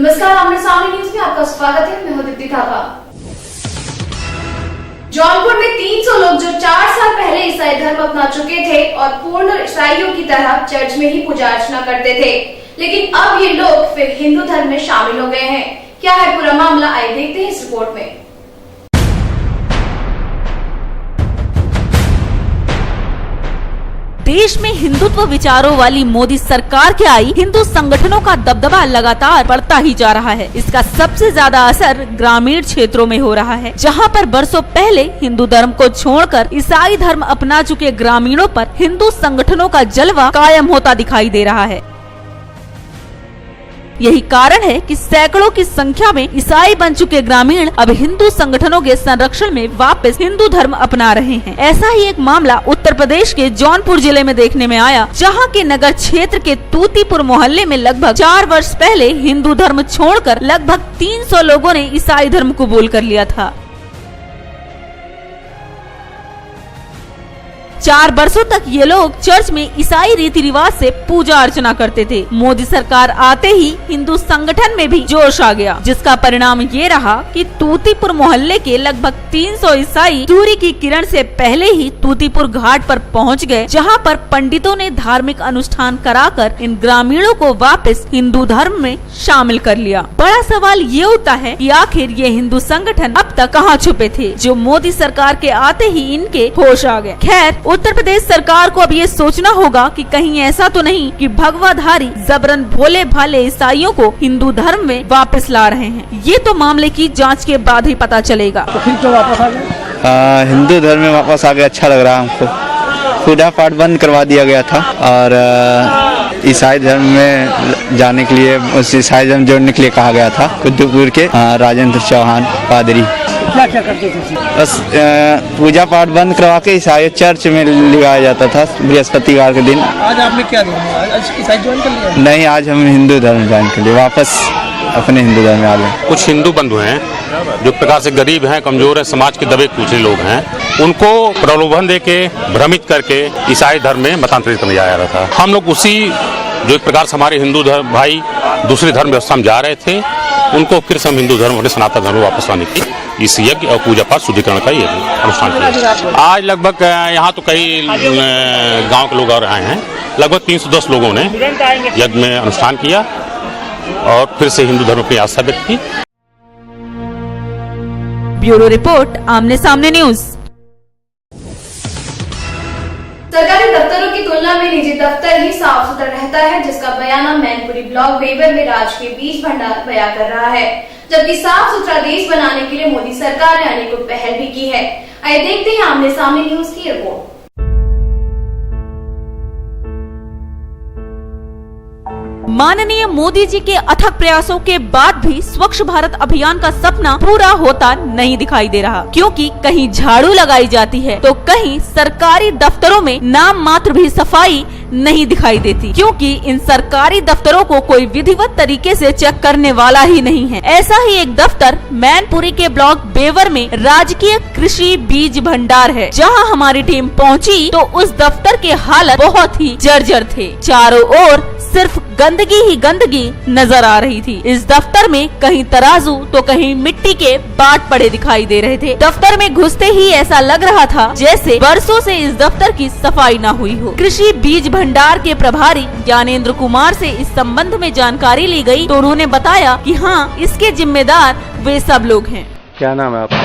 नमस्कार, आमने सामने न्यूज में आपका स्वागत है। मैं हूं दीप्ति थापा। जौनपुर में 300 लोग जो 4 साल पहले ईसाई धर्म अपना चुके थे और पूर्ण ईसाइयों की तरह चर्च में ही पूजा अर्चना करते थे, लेकिन अब ये लोग फिर हिंदू धर्म में शामिल हो गए हैं। क्या है पूरा मामला, आइए देखते हैं इस रिपोर्ट में। देश में हिंदुत्व विचारों वाली मोदी सरकार के आई हिंदू संगठनों का दबदबा लगातार बढ़ता ही जा रहा है। इसका सबसे ज्यादा असर ग्रामीण क्षेत्रों में हो रहा है, जहां पर बरसों पहले हिंदू धर्म को छोड़कर ईसाई धर्म अपना चुके ग्रामीणों पर हिंदू संगठनों का जलवा कायम होता दिखाई दे रहा है। यही कारण है कि सैकड़ों की संख्या में ईसाई बन चुके ग्रामीण अब हिंदू संगठनों के संरक्षण में वापस हिंदू धर्म अपना रहे हैं। ऐसा ही एक मामला उत्तर प्रदेश के जौनपुर जिले में देखने में आया, जहां के नगर क्षेत्र के तूतीपुर मोहल्ले में लगभग 4 वर्ष पहले हिंदू धर्म छोड़कर लगभग 300 लोगों ने ईसाई धर्म कबूल कर लिया था। 4 वर्षों तक ये लोग चर्च में ईसाई रीति रिवाज से पूजा अर्चना करते थे। मोदी सरकार आते ही हिंदू संगठन में भी जोश आ गया, जिसका परिणाम ये रहा कि तूतीपुर मोहल्ले के लगभग 300 ईसाई सूर्य की किरण से पहले ही तूतीपुर घाट पर पहुंच गए, जहां पर पंडितों ने धार्मिक अनुष्ठान कराकर इन ग्रामीणों को वापस हिंदू धर्म में शामिल कर लिया। बड़ा सवाल ये उठता है कि आखिर ये हिंदू संगठन अब तक कहाँ छुपे थे, जो मोदी सरकार के आते ही इनके होश आ गए। खैर, उत्तर प्रदेश सरकार को अब ये सोचना होगा कि कहीं ऐसा तो नहीं कि भगवाधारी जबरन भोले भाले ईसाइयों को हिंदू धर्म में वापस ला रहे हैं। ये तो मामले की जांच के बाद ही पता चलेगा। तो फिर क्यों वापस आ गए? हिंदू धर्म में वापस आ गया, अच्छा लग रहा है हमको। पूजा पाठ बंद करवा दिया गया था और ईसाई धर्म में जाने के लिए, उस ईसाई धर्म जोड़ने के लिए कहा गया था। कुद्दूपुर के राजेंद्र चौहान पादरी क्या करते थे? बस पूजा पाठ बंद करवा के ईसाई चर्च में लगाया जाता था बृहस्पतिवार के दिन। आज आपने क्या दिया? आज ईसाई ज्वाइन कर लिया? नहीं, आज हम हिंदू धर्म ज्वाइन कर लिए, वापस अपने हिंदू धर्म में आ गए। कुछ हिंदू बंधु हैं जो प्रकार से गरीब हैं, कमजोर हैं, समाज के दबे कुचले लोग हैं, उनको प्रलोभन देके भ्रमित करके ईसाई धर्म में मतांतरित करने जाया रहा था। हम लोग उसी जो एक प्रकार से हमारे हिंदू धर्म भाई दूसरी धर्म व्यवस्था में जा रहे थे, उनको फिर से हम हिंदू धर्म अपने सनातन धर्म वापस लाने की इस यज्ञ और पूजा पाठ शुद्धिकरण का ये अनुष्ठान किया। आज लगभग यहाँ तो कई गांव के लोग और आए हैं, लगभग 310 लोगों ने यज्ञ में अनुष्ठान किया और फिर से हिंदू धर्म की आस्था व्यक्त की। ब्यूरो रिपोर्ट, आमने सामने न्यूज। सरकारी दफ्तरों की तुलना में निजी दफ्तर ही साफ सुथरा रहता है, जिसका बयाना मैनपुरी ब्लॉक वेवर में राजकीय बीज भंडार बयां कर रहा है। जबकि साफ सुथरा देश बनाने के लिए मोदी सरकार ने अनेकों पहल भी की है। आइए देखते हैं आमने सामने न्यूज की रिपोर्ट। माननीय मोदी जी के अथक प्रयासों के बाद भी स्वच्छ भारत अभियान का सपना पूरा होता नहीं दिखाई दे रहा, क्योंकि कहीं झाड़ू लगाई जाती है तो कहीं सरकारी दफ्तरों में नाम मात्र भी सफाई नहीं दिखाई देती, क्योंकि इन सरकारी दफ्तरों को कोई विधिवत तरीके से चेक करने वाला ही नहीं है। ऐसा ही एक दफ्तर मैनपुरी के ब्लॉक बेवर में राजकीय कृषि बीज भंडार है, जहां हमारी टीम पहुंची तो उस दफ्तर के हालत बहुत ही जर्जर थे। चारों ओर सिर्फ गंदगी ही गंदगी नजर आ रही थी। इस दफ्तर में कहीं तराजू तो कहीं मिट्टी के बाट पड़े दिखाई दे रहे थे। दफ्तर में घुसते ही ऐसा लग रहा था जैसे वर्षों से इस दफ्तर की सफाई न हुई हो। कृषि बीज भंडार के प्रभारी ज्ञानेंद्र कुमार से इस संबंध में जानकारी ली गई तो उन्होंने बताया कि हाँ, इसके जिम्मेदार वे सब लोग हैं। क्या नाम है आपका?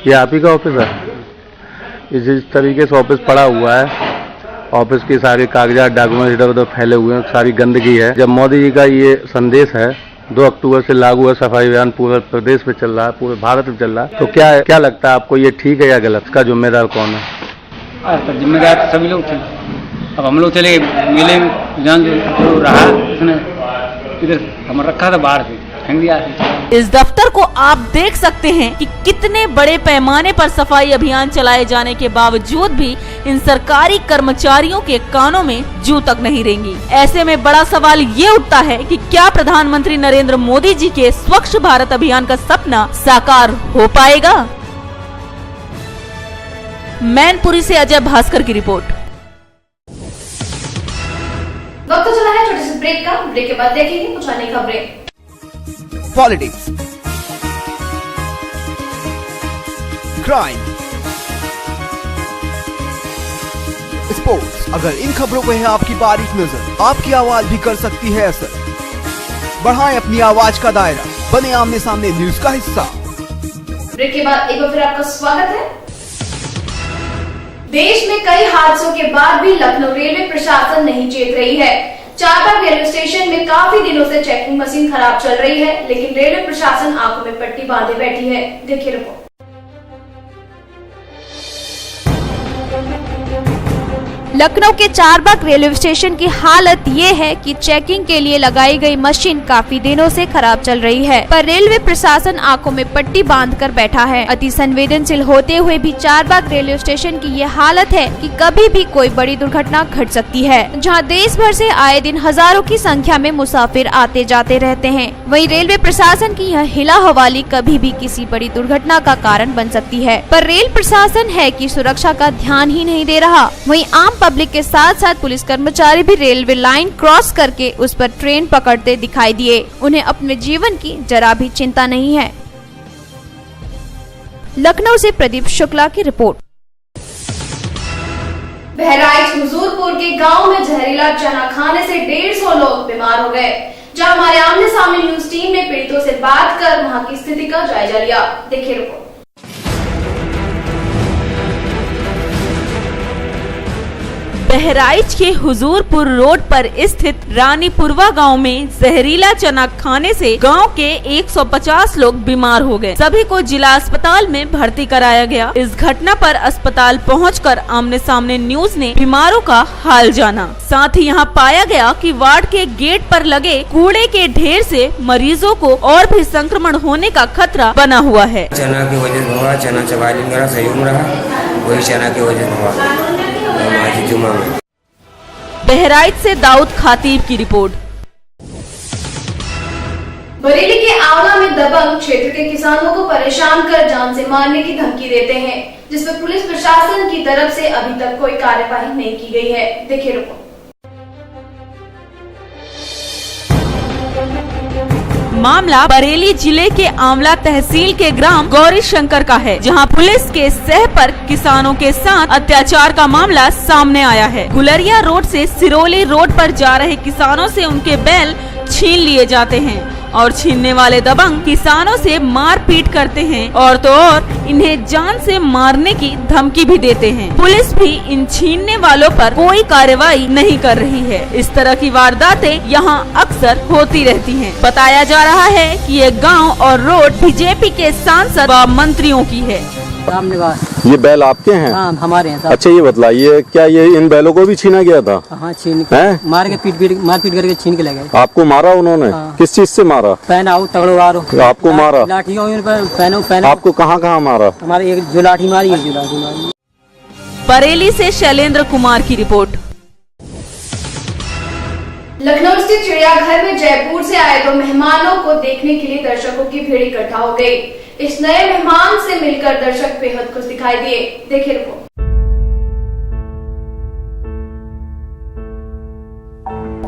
ये आप ही का ऑफिस है? इस तरीके से ऑफिस पड़ा हुआ है, ऑफिस की सारी कागजात डॉक्यूमेंट इधर उधर फैले हुए हैं, सारी गंदगी है। जब मोदी जी का ये संदेश है 2 अक्टूबर से लागू है, सफाई अभियान पूरे प्रदेश में चल रहा है, पूरे भारत में चल रहा है, तो क्या लगता है आपको, ये ठीक है या गलत? इसका जिम्मेदार कौन है? जिम्मेदार सभी लोग थे। अब हम लोग चले मिले जान जो रहा उसने इधर हम रखा था, बाहर से फेंक दिया। इस दफ्तर को आप देख सकते हैं कि कितने बड़े पैमाने पर सफाई अभियान चलाए जाने के बावजूद भी इन सरकारी कर्मचारियों के कानों में जू तक नहीं रेंगी। ऐसे में बड़ा सवाल ये उठता है कि क्या प्रधानमंत्री नरेंद्र मोदी जी के स्वच्छ भारत अभियान का सपना साकार हो पाएगा? मैनपुरी से अजय भास्कर की रिपोर्ट। वक्त तो चला है छोटे से ब्रेक का। ब्रेक के बाद देखेंगे कुछ अन्य खबरें। Politics, crime, sports. अगर इन खबरों पे है आपकी बारीक नजर, आपकी आवाज भी कर सकती है असर। बढ़ाएं अपनी आवाज का दायरा, बने आमने सामने न्यूज का हिस्सा। ब्रेक के बाद एक बार फिर आपका स्वागत है। देश में कई हादसों के बाद भी लखनऊ रेलवे प्रशासन नहीं चेत रही है। चारबाग रेलवे स्टेशन में काफी दिनों से चेकिंग मशीन खराब चल रही है, लेकिन रेलवे प्रशासन आंखों में पट्टी बांधे बैठी है। देखिए रिपोर्ट। लखनऊ के चारबाग रेलवे स्टेशन की हालत ये है कि चेकिंग के लिए लगाई गई मशीन काफी दिनों से खराब चल रही है, पर रेलवे प्रशासन आंखों में पट्टी बांधकर बैठा है। अति संवेदनशील होते हुए भी चारबाग रेलवे स्टेशन की ये हालत है कि कभी भी कोई बड़ी दुर्घटना घट सकती है, जहां देश भर से आए दिन हजारों की संख्या में मुसाफिर आते जाते रहते हैं। वहीं रेलवे प्रशासन की यह हिला हवाली कभी भी किसी बड़ी दुर्घटना का कारण बन सकती है, पर रेल प्रशासन है कि सुरक्षा का ध्यान ही नहीं दे रहा। वहीं आम पब्लिक के साथ साथ पुलिस कर्मचारी भी रेलवे लाइन क्रॉस करके उस पर ट्रेन पकड़ते दिखाई दिए। उन्हें अपने जीवन की जरा भी चिंता नहीं है। लखनऊ से प्रदीप शुक्ला की रिपोर्ट। बहराइच हुजूरपुर के गांव में जहरीला चना खाने से 150 लोग बीमार हो गए। जहां हमारे आमने सामने न्यूज टीम ने पीड़ितों से बात कर वहां की स्थिति का जायजा लिया। देखिए रिपोर्ट। बहराइच के हुजूरपुर रोड पर स्थित रानीपुरवा गांव में जहरीला चना खाने से गांव के 150 लोग बीमार हो गए। सभी को जिला अस्पताल में भर्ती कराया गया। इस घटना पर अस्पताल पहुंचकर आमने सामने न्यूज ने बीमारों का हाल जाना। साथ ही यहां पाया गया कि वार्ड के गेट पर लगे कूड़े के ढेर से मरीजों को और भी संक्रमण होने का खतरा बना हुआ है। चना की वजह से हुआ, चना चबाली मेरा सहयोग रहा, वही चना की वजह से हुआ। बहराइच से दाऊद खातीब की रिपोर्ट। बरेली के आंवला में दबंग क्षेत्र के किसानों को परेशान कर जान से मारने की धमकी देते हैं, जिसमें पुलिस प्रशासन की तरफ से अभी तक कोई कार्यवाही नहीं की गई है। देखिए रिपोर्ट। मामला बरेली जिले के आंवला तहसील के ग्राम गौरी शंकर का है, जहां पुलिस के सह पर किसानों के साथ अत्याचार का मामला सामने आया है। गुलरिया रोड से सिरोली रोड पर जा रहे किसानों से उनके बैल छीन लिए जाते हैं और छीनने वाले दबंग किसानों से मारपीट करते हैं और तो और इन्हें जान से मारने की धमकी भी देते हैं। पुलिस भी इन छीनने वालों पर कोई कार्रवाई नहीं कर रही है। इस तरह की वारदातें यहाँ अक्सर होती रहती हैं। बताया जा रहा है कि ये गांव और रोड बीजेपी के सांसद व मंत्रियों की है। ये बैल आपके हैं? हाँ, हमारे हैं। अच्छा, ये बताइए, क्या ये इन बैलों को भी छीना गया था? हाँ, छीन के मार के मारपीट करके छीन के ले गए। आपको मारा उन्होंने? हाँ। किस चीज से मारा? पहनाओ तगड़ो। आपको मारा? लाठियों पहनो। आपको कहाँ मारा? हमारे एक जो लाठी मारी है, जो लाठी मारी। बरेली से शैलेंद्र कुमार की रिपोर्ट। लखनऊ स्थित चिड़ियाघर में जयपुर से आए 2 मेहमानों को देखने के लिए दर्शकों की भीड़ इकट्ठा हो गई। इस नए मेहमान से मिलकर दर्शक बेहद खुश दिखाई दिए। देखिए रिपोर्ट।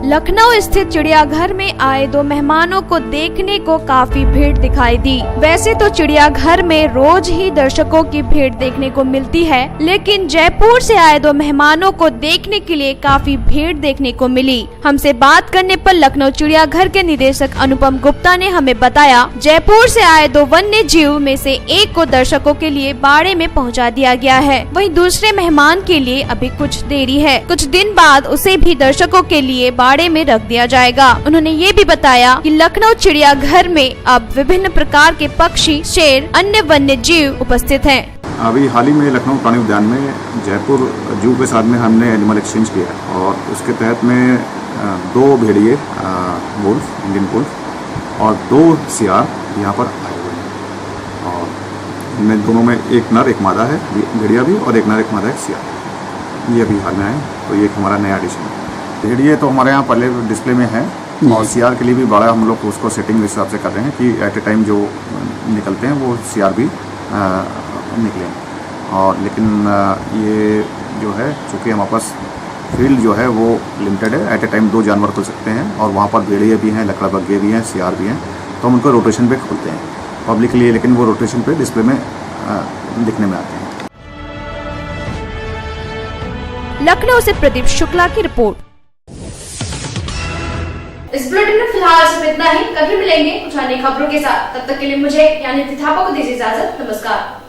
लखनऊ स्थित चिड़ियाघर में आए 2 मेहमानों को देखने को काफी भीड़ दिखाई दी। वैसे तो चिड़ियाघर में रोज ही दर्शकों की भीड़ देखने को मिलती है, लेकिन जयपुर से आए 2 मेहमानों को देखने के लिए काफी भीड़ देखने को मिली। हमसे बात करने पर लखनऊ चिड़ियाघर के निदेशक अनुपम गुप्ता ने हमें बताया, जयपुर से आए 2 वन्य जीव में से एक को दर्शकों के लिए बाड़े में पहुंचा दिया गया है। वहीं दूसरे मेहमान के लिए अभी कुछ देरी है। कुछ दिन बाद उसे भी दर्शकों के लिए बाड़े में रख दिया जाएगा। उन्होंने ये भी बताया कि लखनऊ चिड़ियाघर में अब विभिन्न प्रकार के पक्षी, शेर, अन्य वन्य जीव उपस्थित हैं। अभी हाल ही में लखनऊ प्राणी उद्यान में जयपुर जू के साथ में हमने एनिमल एक्सचेंज किया और उसके तहत में 2 भेड़िए वुल्फ, इंडियन वुल्फ और 2 सियार यहाँ पर आए हुए हैं और इनमें दोनों में एक नर एक मादा है, भेड़िया भी, और एक नर एक मादा एक सियार। ये अभी हाल में आए, तो ये हमारा नया एडिशन है। भेड़िए तो हमारे यहाँ पहले डिस्प्ले में है और सियार के लिए भी बड़ा हम लोग उसको सेटिंग इस हिसाब से कर रहे हैं कि एट ए टाइम जो निकलते हैं वो सियार भी निकलें। और लेकिन ये जो है चूँकि हमारे पास फील्ड जो है वो लिमिटेड है, एट ए टाइम 2 जानवर खुल सकते हैं और वहाँ पर भेड़िए भी हैं, लकड़ा बग्गे भी हैं, सियार भी हैं, तो हम उनको रोटेशन पे खोलते हैं पब्लिक के लिए, लेकिन वो रोटेशन पे डिस्प्ले में दिखने में आते हैं। लखनऊ से प्रदीप शुक्ला की रिपोर्ट। इस बुलेटिन में फिलहाल सिर्फ इतना ही। कभी मिलेंगे कुछ अन्य खबरों के साथ, तब तक के लिए मुझे यानी थापा को दीजिए इजाजत। नमस्कार।